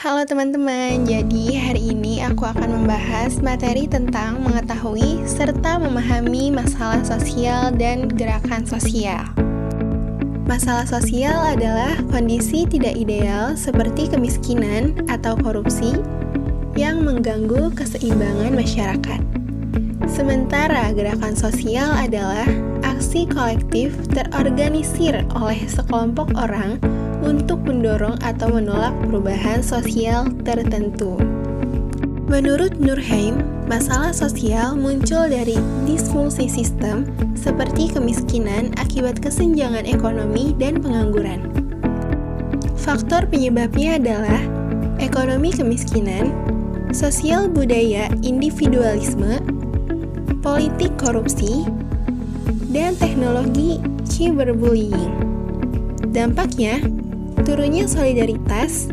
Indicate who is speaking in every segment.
Speaker 1: Halo teman-teman, jadi hari ini aku akan membahas materi tentang mengetahui serta memahami masalah sosial dan gerakan sosial. Masalah sosial adalah kondisi tidak ideal seperti kemiskinan atau korupsi yang mengganggu keseimbangan masyarakat. Sementara gerakan sosial adalah aksi kolektif terorganisir oleh sekelompok orang untuk mendorong atau menolak perubahan sosial tertentu. Menurut Nurkheim, masalah sosial muncul dari disfungsi sistem seperti kemiskinan akibat kesenjangan ekonomi dan pengangguran. Faktor penyebabnya adalah ekonomi kemiskinan, sosial budaya individualisme, politik korupsi, dan teknologi cyberbullying. Dampaknya, turunnya solidaritas,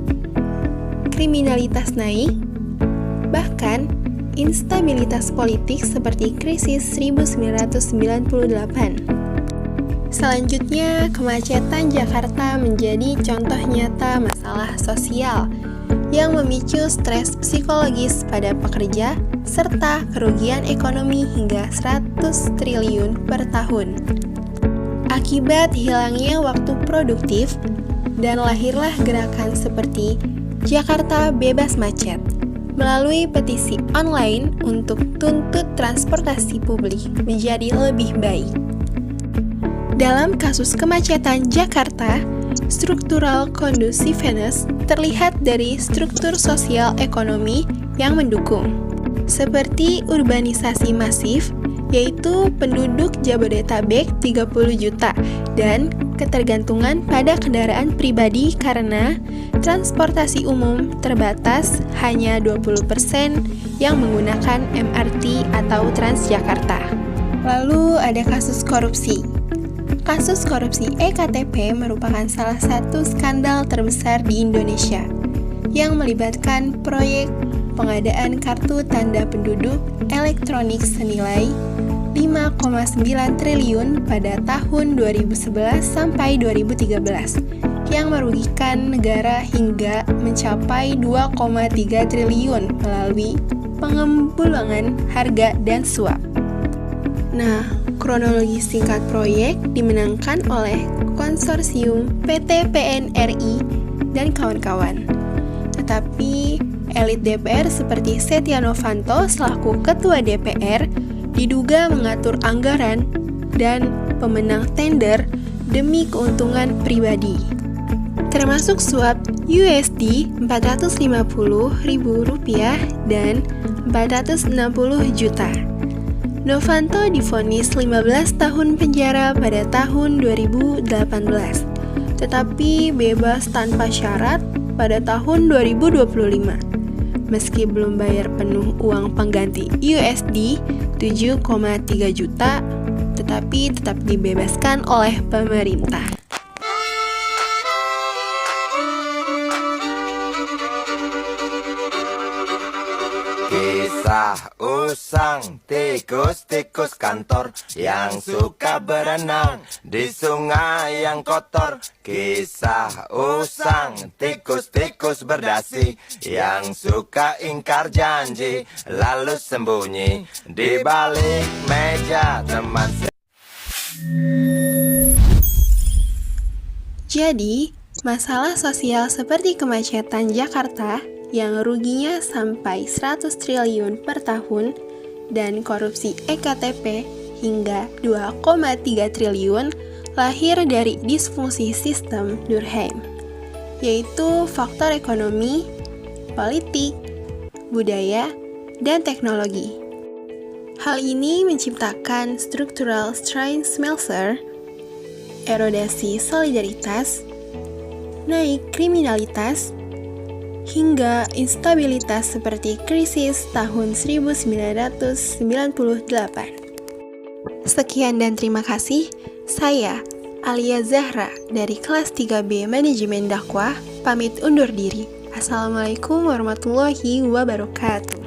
Speaker 1: kriminalitas naik, bahkan instabilitas politik seperti krisis 1998. Selanjutnya, kemacetan Jakarta menjadi contoh nyata masalah sosial yang memicu stres psikologis pada pekerja serta kerugian ekonomi hingga 100 triliun per tahun. Akibat hilangnya waktu produktif, dan lahirlah gerakan seperti Jakarta Bebas Macet melalui petisi online untuk tuntut transportasi publik menjadi lebih baik. Dalam kasus kemacetan Jakarta, struktural conduciveness terlihat dari struktur sosial ekonomi yang mendukung, seperti urbanisasi masif, yaitu penduduk Jabodetabek 30 juta, dan ketergantungan pada kendaraan pribadi karena transportasi umum terbatas, hanya 20% yang menggunakan MRT atau Transjakarta. Lalu ada kasus korupsi. Kasus korupsi EKTP merupakan salah satu skandal terbesar di Indonesia yang melibatkan proyek pengadaan kartu tanda penduduk elektronik senilai 5,9 triliun pada tahun 2011 sampai 2013 yang merugikan negara hingga mencapai 2,3 triliun melalui pengembulangan harga dan suap. Nah, kronologi singkat proyek dimenangkan oleh konsorsium PT PNRI dan kawan-kawan. Tetapi elit DPR seperti Setia Novanto selaku ketua DPR diduga mengatur anggaran dan pemenang tender demi keuntungan pribadi, termasuk suap USD Rp450.000 dan 460 juta. Novanto divonis 15 tahun penjara pada tahun 2018, tetapi bebas tanpa syarat pada tahun 2025. Meski belum bayar penuh uang pengganti USD 7,3 juta, tetapi tetap dibebaskan oleh pemerintah.
Speaker 2: Kisah usang tikus-tikus kantor yang suka berenang di sungai yang kotor. Kisah usang tikus-tikus berdasi yang suka ingkar janji lalu sembunyi di balik meja teman.
Speaker 1: Jadi, masalah sosial seperti kemacetan Jakarta yang ruginya sampai 100 triliun per tahun dan korupsi EKTP hingga 2,3 triliun lahir dari disfungsi sistem Nurkheim, yaitu faktor ekonomi, politik, budaya, dan teknologi. Hal ini menciptakan structural strain smelter, erodasi solidaritas, naik kriminalitas, hingga instabilitas seperti krisis tahun 1998. Sekian dan terima kasih. Saya, Alia Zahra dari kelas 3B Manajemen Dakwah, pamit undur diri. Assalamualaikum warahmatullahi wabarakatuh.